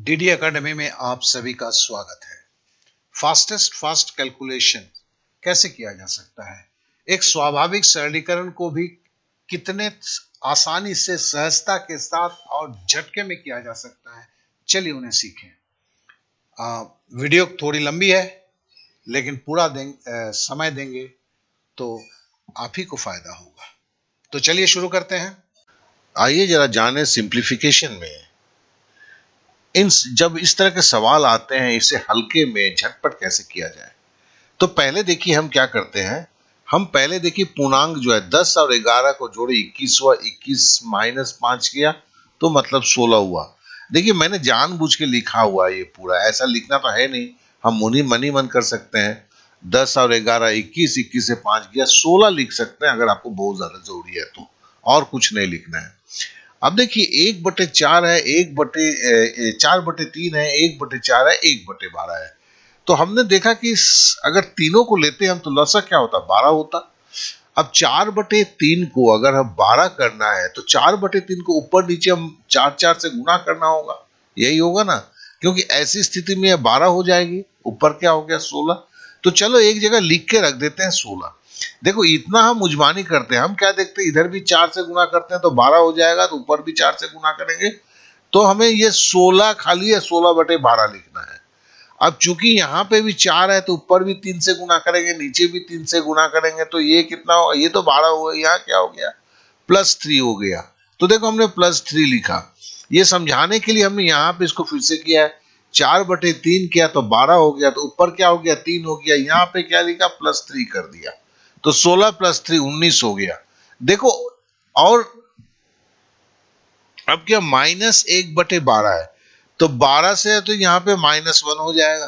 DD academy में आप सभी का स्वागत है। फास्ट कैलकुलेशन कैसे किया जा सकता है, एक स्वाभाविक सरलीकरण को भी कितने आसानी से, सहजता के साथ और झटके में किया जा सकता है, चलिए उन्हें सीखें। वीडियो थोड़ी लंबी है, लेकिन पूरा समय देंगे तो आप ही को फायदा होगा। तो चलिए शुरू करते हैं। आइए जरा जाने सिंप्लीफिकेशन में जब इस तरह के सवाल आते हैं, इसे हल्के में झटपट कैसे किया जाए। तो पहले देखिए हम क्या करते हैं। हम पहले देखिए पूर्णांक जो है 10 और 11 को जोड़े 21 हुआ, 21 माइनस 5 किया तो मतलब 16 हुआ। देखिए मैंने जानबूझ के लिखा हुआ है, ये पूरा ऐसा लिखना तो है नहीं, हम मनी मन कर सकते हैं। 10 और 11 21, 21 से 5 गया 16 लिख सकते हैं अगर आपको बहुत ज्यादा जरूरी है तो, और कुछ नहीं लिखना है। अब देखिए 1/4 है, 4/3 है, 1/4 है, 1/12 है। तो हमने देखा कि अगर तीनों को लेते हम तो लसा क्या होता, 12 होता। अब 4/3 को अगर हम 12 करना है तो 4/3 को ऊपर नीचे हम 4 से गुना करना होगा, यही होगा ना, क्योंकि ऐसी स्थिति में 12 हो जाएगी, ऊपर क्या हो गया 16। तो चलो एक जगह लिख के रख देते हैं 16। देखो इतना हम मुजमानी करते हैं, हम क्या देखते हैं इधर भी 4 से गुना करते हैं तो 12 हो जाएगा, तो ऊपर भी 4 से गुना करेंगे तो हमें ये 16 खाली है 16/12 लिखना है। अब चूंकि यहाँ पे भी 4 है तो ऊपर भी 3 से गुना करेंगे, नीचे भी 3 से गुना करेंगे, तो ये कितना होगा, ये तो 12 हुआ, यहाँ क्या हो गया +3 हो गया। तो देखो हमने +3 लिखा, ये समझाने के लिए हमने यहाँ पे इसको फिर से किया है। 4/3 किया तो 12 हो गया, तो ऊपर क्या हो गया 3 हो गया, यहाँ पे क्या लिखा +3 कर दिया, तो 16 + 3 19 हो गया। देखो और अब क्या -1/12 है, तो 12 से है तो यहाँ पे -1 हो जाएगा।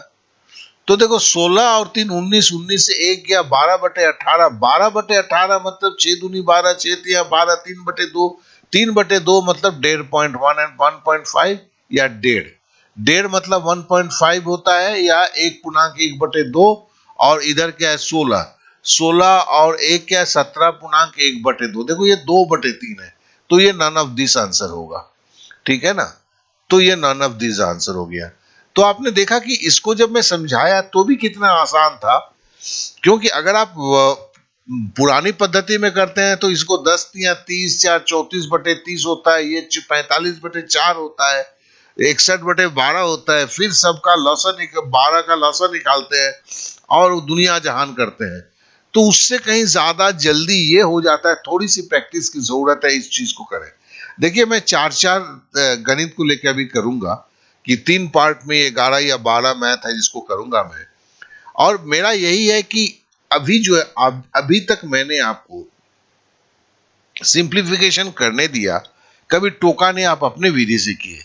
तो देखो 16 और 3 19, 19 से 1 गया 12/18, 12/18 मतलब 6 दूनी 12, 6 तिया 12, 3/2, 3/2 मतलब 1.5 एंड 1.5 या 1.5 मतलब 1.5 होता है, या 1/2, और इधर क्या है 16, 16 और 1 क्या है 17/1/2। देखो ये 2/3 है, तो ये नन ऑफ दिस आंसर होगा, ठीक है ना। तो ये नन ऑफ दिस आंसर हो गया। तो आपने देखा कि इसको जब मैं समझाया तो भी कितना आसान था, क्योंकि अगर आप पुरानी पद्धति में करते हैं तो इसको 10 या 30 या 34/30 होता है, ये 45/4 होता है, 61/12 होता है, फिर सबका लॉसन 12 का लॉसन निकालते हैं और दुनिया जहान करते हैं। तो उससे कहीं ज्यादा जल्दी ये हो जाता है, थोड़ी सी प्रैक्टिस की जरूरत है, इस चीज को करें। देखिए मैं 4 गणित को लेकर अभी करूंगा कि 3 पार्ट में 11 या 12 मैथ है जिसको करूंगा मैं। और मेरा यही है कि अभी जो है अभी तक मैंने आपको सिंप्लीफिकेशन करने दिया, कभी टोका नहीं, आप अपने विधि से किए।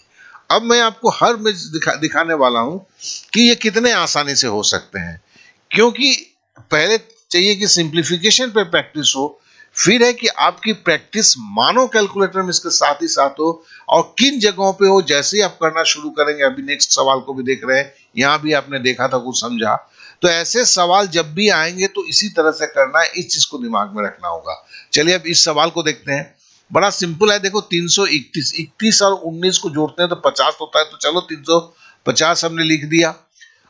अब मैं आपको हर में दिखाने वाला हूं कि ये कितने आसानी से हो सकते हैं, क्योंकि पहले चाहिए कि सिंप्लीफिकेशन पे प्रैक्टिस हो, फिर है कि आपकी प्रैक्टिस मानो कैलकुलेटर में इसके साथ ही साथ हो, और किन जगहों पे हो जैसे ही आप करना शुरू करेंगे। अभी नेक्स्ट सवाल को भी देख रहे हैं, यहां भी आपने देखा था, कुछ समझा, तो ऐसे सवाल जब भी आएंगे तो इसी तरह से करना है, इस चीज को दिमाग में रखना होगा। चलिए अब इस सवाल को देखते हैं, बड़ा सिंपल है। देखो 331, 31 और 19 को जोड़ते हैं तो 50 होता है, तो चलो 350 हमने लिख दिया।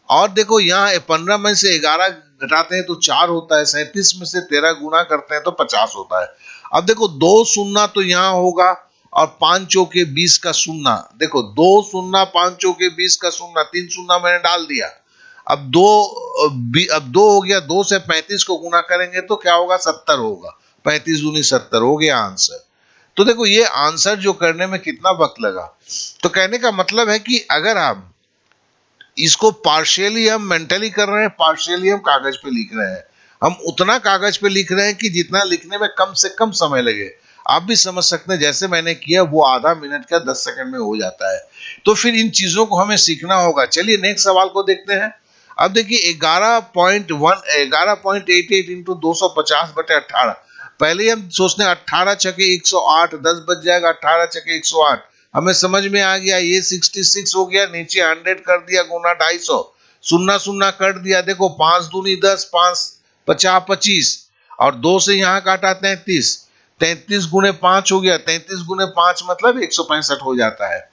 और देखो यहाँ 15 में से 11 घटाते हैं तो 4 होता है, 37 में से 13 गुना करते हैं तो 50 होता है। अब देखो 2 शून्य तो यहाँ होगा, और 5 चौके 20 का शून्य, देखो 2 शून्य 5 चौके 20 का शून्य, 3 शून्य मैंने डाल दिया। अब 2 हो गया, 2 से 35 को गुना करेंगे तो क्या होगा 70 होगा, 35 दूनी 70 हो गया आंसर। तो देखो ये आंसर जो करने में कितना वक्त लगा, तो कहने का मतलब है कि अगर आप इसको पार्शियली हम मेंटली कर रहे हैं, पार्शियली हम कागज पे लिख रहे हैं, हम उतना कागज पे लिख रहे हैं कि जितना लिखने में कम से कम समय लगे। आप भी समझ सकते हैं, जैसे मैंने किया वो आधा मिनट का 10 सेकंड में हो जाता है। तो फिर इन चीजों को हमें सीखना होगा। चलिए नेक्स्ट सवाल को देखते हैं। अब देखिए 11.88 इंटू 250/18, पहले हम सोचते हैं 18 छके 108, 10 बच जाएगा, 18 छके 108, हमें समझ में आ गया, ये 66 हो गया, नीचे 100 कर दिया गुना 250, शून्य शून्य कर दिया, देखो 5 दूनी 10, 5 50 25, और 2 से यहाँ काटा 33, 33 गुने 5 हो गया, 33 गुने 5 मतलब 165 हो जाता है।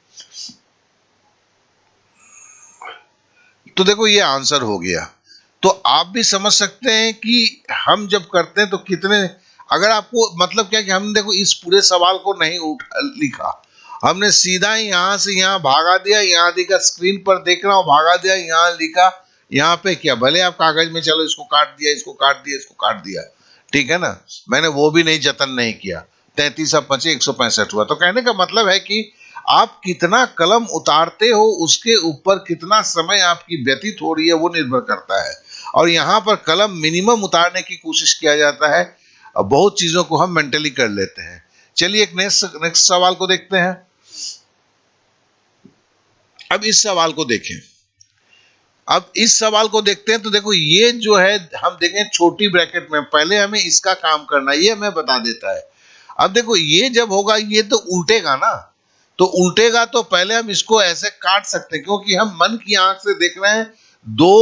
तो देखो ये आंसर हो गया। तो आप भी समझ सकते हैं कि हम जब करते हैं तो कितने, अगर आपको मतलब क्या कि हम देखो इस पूरे सवाल को नहीं लिखा, हमने सीधा ही यहां से यहां भागा दिया, यहां दिखा स्क्रीन पर देख रहा हूं, भागा दिया, यहां लिखा, यहाँ पे क्या, भले आप कागज में चलो इसको काट दिया, इसको काट दिया, इसको काट दिया, ठीक है ना, मैंने वो भी नहीं जतन नहीं किया। 33 अब 25 165 हुआ। तो कहने का मतलब है कि आप कितना कलम उतारते हो उसके ऊपर कितना समय आपकी व्यतीत हो रही है वो निर्भर करता है। और यहाँ पर कलम मिनिमम उतारने की कोशिश किया जाता है, बहुत चीजों को हम मेंटली कर लेते हैं। चलिए एक नेक्स्ट सवाल को देखते हैं। अब इस सवाल को देखें, अब इस सवाल को देखते हैं तो देखो ये जो है हम देखें छोटी ब्रैकेट में, पहले हमें इसका काम करना है, ये हमें बता देता है। अब देखो ये जब होगा ये तो उल्टेगा ना, तो उल्टेगा तो पहले हम इसको ऐसे काट सकते हैं, क्योंकि हम मन की आंख से देख रहे हैं 2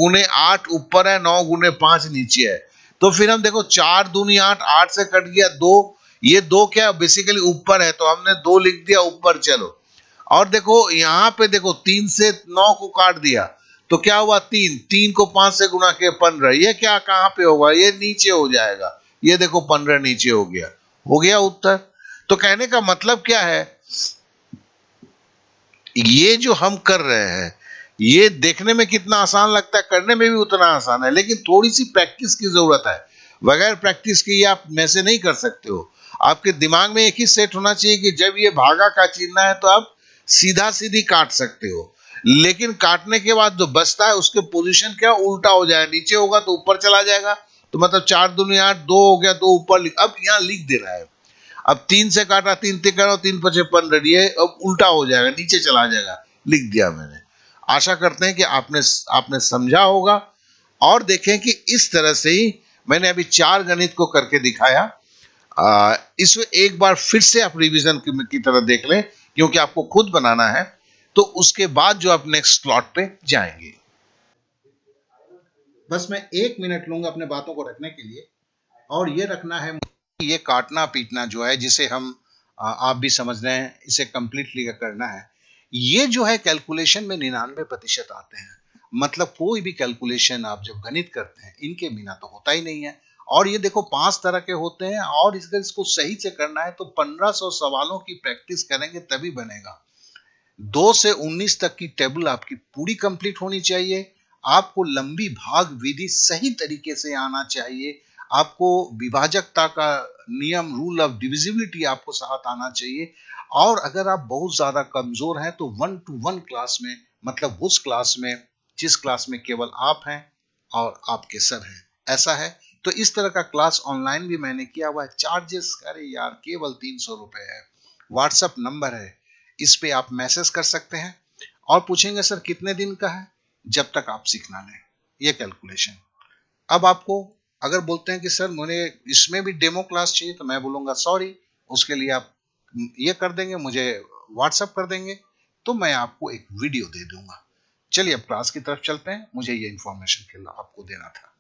× 8 ऊपर है, 9 × 5 नीचे है। तो फिर हम देखो 4 दूनी 8, 8 से कट गया 2, ये 2 क्या बेसिकली ऊपर है तो हमने 2 लिख दिया ऊपर। चलो और देखो यहाँ पे देखो 3 से 9 को काट दिया तो क्या हुआ 3, 3 को 5 से गुणा किया 15, ये क्या कहां पे होगा, ये नीचे हो जाएगा, ये देखो 15 नीचे हो गया उत्तर। तो कहने का मतलब क्या है, ये जो हम कर रहे हैं ये देखने में कितना आसान लगता है, करने में भी उतना आसान है, लेकिन थोड़ी सी प्रैक्टिस की जरूरत है। बगैर प्रैक्टिस के ये आप में से नहीं कर सकते हो। आपके दिमाग में एक ही सेट होना चाहिए कि जब ये भागा का चिन्ह है तो आप सीधा सीधी काट सकते हो, लेकिन काटने के बाद जो बचता है उसके पोजीशन क्या उल्टा हो जाए, नीचे होगा तो ऊपर चला जाएगा। तो मतलब 4 दूनी 8, 2 हो गया, 2 ऊपर, अब यहाँ लिख दे रहा है। अब 3 से काटा, 3 से करो, 3 × 5 = 15, ये अब उल्टा हो जाएगा, नीचे चला जाएगा, लिख दिया मैंने। आशा करते हैं कि आपने समझा होगा। और देखें कि इस तरह से ही मैंने अभी 4 गणित को करके दिखाया। इसमें एक बार फिर से आप रिवीजन की तरह देख लें, क्योंकि आपको खुद बनाना है, तो उसके बाद जो आप नेक्स्ट स्लॉट पे जाएंगे। बस मैं 1 मिनट लूंगा अपने बातों को रखने के लिए, और ये रखना है ये काटना पीटना जो है जिसे हम आप भी समझ रहे हैं, इसे कंप्लीटली करना है। ये जो है कैलकुलेशन में 99% आते हैं। मतलब कोई भी कैलकुलेशन आप जब गणित करते हैं इनके बिना तो होता ही नहीं है। और ये देखो 5 तरह के होते हैं, और इसको सही से करना है तो 1500 सवालों की प्रैक्टिस करेंगे तभी बनेगा। 2 से 19 तक की टेबल आपकी पूरी कंप्लीट होनी चाहिए। आपको लंबी भाग विधि सही तरीके से आना चाहिए। आपको विभाजकता का नियम, रूल ऑफ डिविजिबिलिटी आपको साथ आना चाहिए। और अगर आप बहुत ज्यादा कमजोर हैं तो 1-to-1 क्लास में, मतलब उस क्लास में जिस क्लास में केवल आप हैं और आपके सर हैं, ऐसा है। तो इस तरह का क्लास ऑनलाइन भी मैंने किया हुआ है। चार्जेस अरे यार केवल 300 रुपए है। व्हाट्सएप नंबर है, इस पे आप मैसेज कर सकते हैं और पूछेंगे सर कितने दिन का है, जब तक आप सीखना लें ये कैलकुलेशन। अब आपको अगर बोलते हैं कि सर मुझे इसमें भी डेमो क्लास चाहिए, तो मैं बोलूंगा सॉरी, उसके लिए आप ये कर देंगे, मुझे व्हाट्सएप कर देंगे, तो मैं आपको एक वीडियो दे दूंगा। चलिए अब क्लास की तरफ चलते हैं, मुझे ये इंफॉर्मेशन आपको देना था।